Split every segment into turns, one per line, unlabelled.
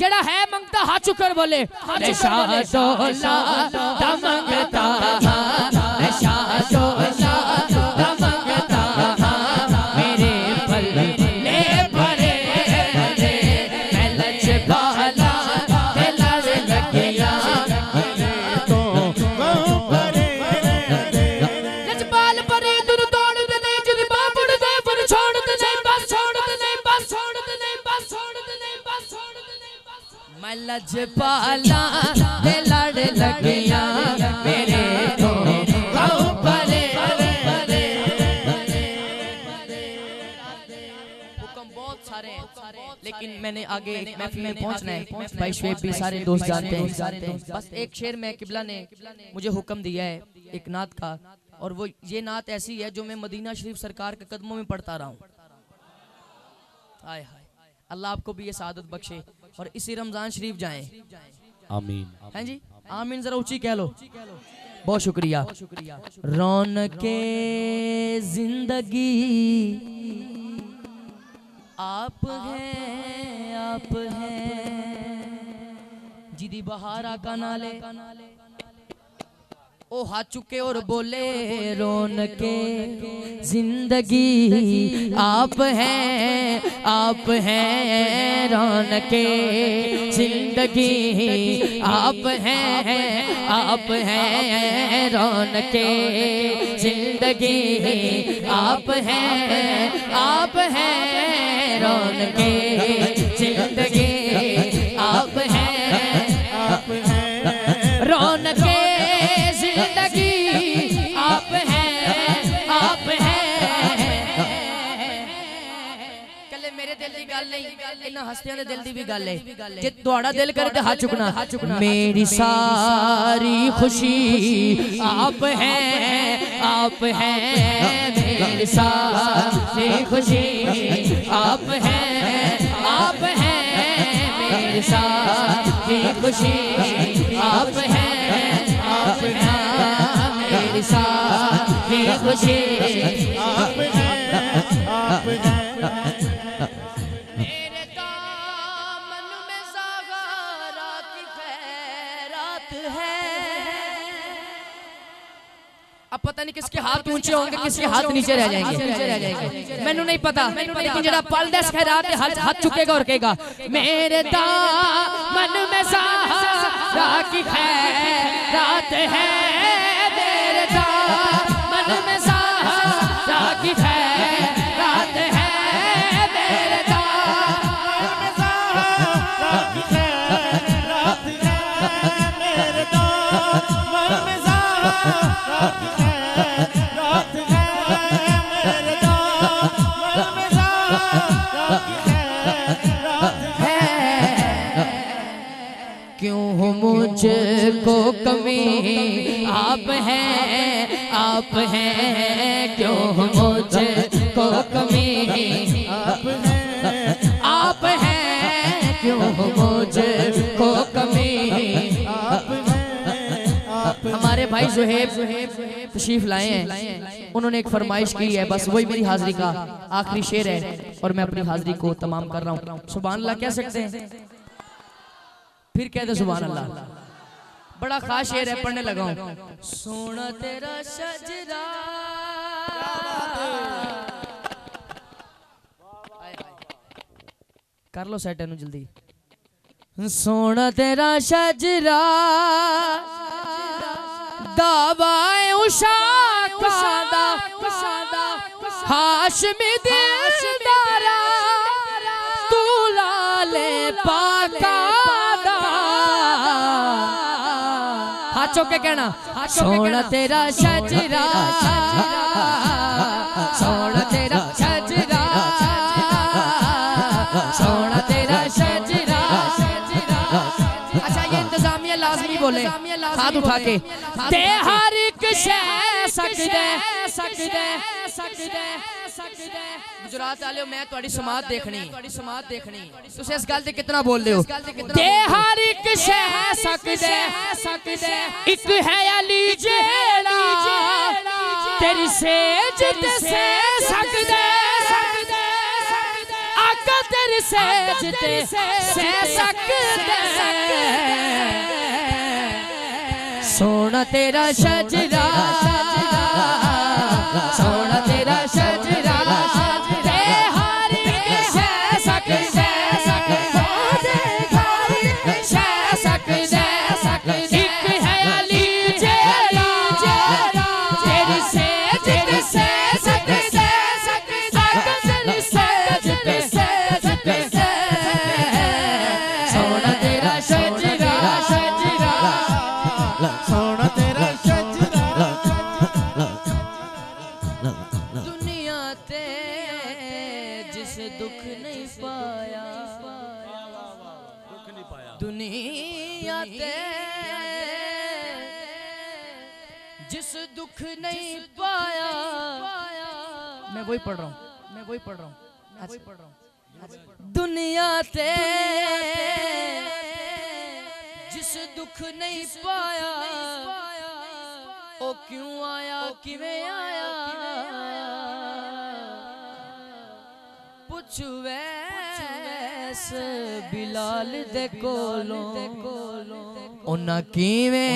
जड़ा है मंगता हाथ चुकर बोले नशा डोला मंगता नशा डोला मंगता मेरे पल्ले भरे मैं लचकाला लड़ लगिया तो लचपाल परे तुन तोड़ दे नहीं जिद बाबड़ दे पर छोड़ दे नहीं बस छोड़ दे नहीं बस छोड़ दे नहीं बस छोड़ दे नहीं बस छोड़ दे नहीं बस मैं लचपाला लड़ लगिया मेरे तो परे हुक्म बहुत सारे हैं लेकिन मैंने आगे महफिल में पहुंचना है। भाई शुएब भी सारे दोस्त जानते हैं। बस एक शेर में किबला ने मुझे हुक्म दिया है एक नात का, और वो ये नात ऐसी है जो मैं मदीना शरीफ सरकार के कदमों में पढ़ता रहा हूँ। हाय हाय, अल्लाह आपको भी ये सादत बख्शे और इसी रमजान शरीफ जाएं।
आमीन।
हैं जी, आमीन जरा ऊंची कह लो। बहुत शुक्रिया। रौनके जिंदगी आप हैं जिदी बहार आका नाले ओ हाथ चुके और बोले रौनके जिंदगी आप हैं रौनके जिंदगी आप हैं रौनके जिंदगी आप हैं रौनके जिंदगी आप हैं रौनके जिंदगी आप हैं कले मेरे दिल की गल नहीं इन्हां हस्तियां दे दिल दी भी गल है। जे तुहाड़ा दिल करे ते हाथ चुकना। मेरी सारी खुशी आप हैं मेरी सारी खुशी आप हैं मेरी सारी खुशी आप हैं मेरी सारी खुशी आप हैं मेरे दामन में ज़ागरात की खैरात है। अब पता नहीं किसके हाथ ऊंचे होंगे किसके हाथ नीचे रह जाएंगे मैनू नहीं पता, लेकिन जरा पल दस खैरात हाथ चुकेगा और कहेगा मेरे दामन में ज़ागरात की खैरात है मेरे दामन में ज़ागरात की खैरात है मेरे दामन में ज़ागरात की खैरात है मेरे दामन में ज़ागरात की खैरात है मेरे दामन में ज़ागरात की खैरात है। क्यों हो मुझको कमी आप हैं क्यों हो मुझको कमी आप हैं क्यों हो मुझको कमी हमारे भाई ज़ुहैब तशरीफ लाए हैं, उन्होंने एक फरमाइश की है, बस वही मेरी हाजिरी का आखिरी शेर है और मैं अपनी हाजिरी को तमाम कर रहा हूँ। सुभान अल्लाह कह सकते हैं? फिर कह दे सुभान अल्लाह। बड़ा खास शेर है, पढ़ने लगा हूँ। सोना तेरा शजरा कर लो सेट एनु जल्दी। सोना तेरा शजरा दावाए उषा कादा हाशमी दिलदारा तू लाले पाका हाथ चौके कहना सोना तेरा शजरा सोना तेरा शजरा सोना तेरा शजरा। अच्छा ये इंतजामिया लाजमी बोले हाथ उठा के ते हर एक शह सकदे गुजरात वाले मैं तुम्हारी समाज देखनी तुसे इस गल ते कितना बोल रहे हो। ते हर एक शह सकदे एक है अली जेड़ा तेरी सेज ते से सकदे आका अगर सजते सह सकते सोना तेरा शजरा सोना तेरा शजरा दुनिया ते जिसे दुख नहीं पाया दुनिया ते जिस दुख नहीं पाया मैं वही पढ़ रहा हूँ दुनिया ते जिस दुख नहीं पाया ओ क्यों आया किवें आया पुछ वैस बिलाल दे कोलों उन्हां किवें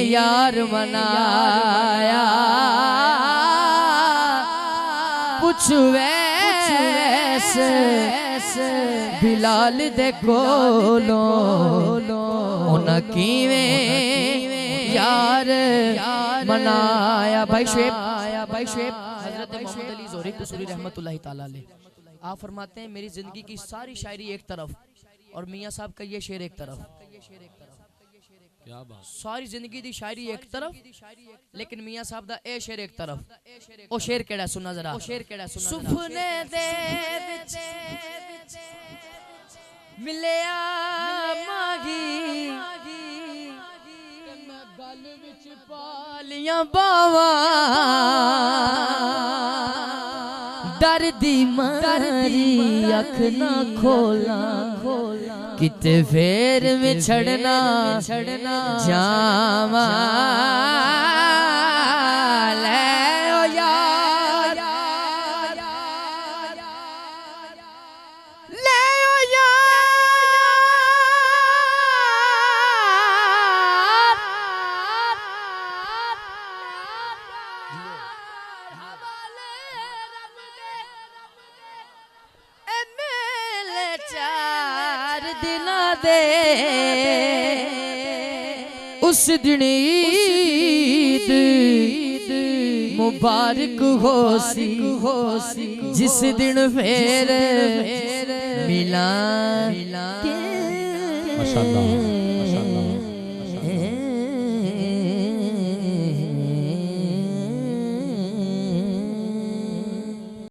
यार मनाया पुछ वैस बिलाल दे कोलों उन्हां किवें यार मनाया। भाई शुएब हजरत मोहम्मद अली ज़ोहरी कुसूरी रहमतुल्लाहि ताला अलैह आप फरमाते हैं मेरी जिंदगी की सारी शायरी एक तरफ और मियाँ साहब का ये शेर एक तरफ। क्या बात सारी जिंदगी दी शायरी एक तरफ लेकिन मियाँ साहब दा ए शेर एक तरफ। ओ शेर केड़ा सुना जरा सुपने दे विच मिलिया माही गल विच पालियां बावा डर दी मारी अख ना खोला किते फेर विछड़ना जावा ले ओ यार ले ओ यार चार दिना दे उस दिन ईद मुबारक होसी जिस दिन फेर मिला माशाअल्लाह।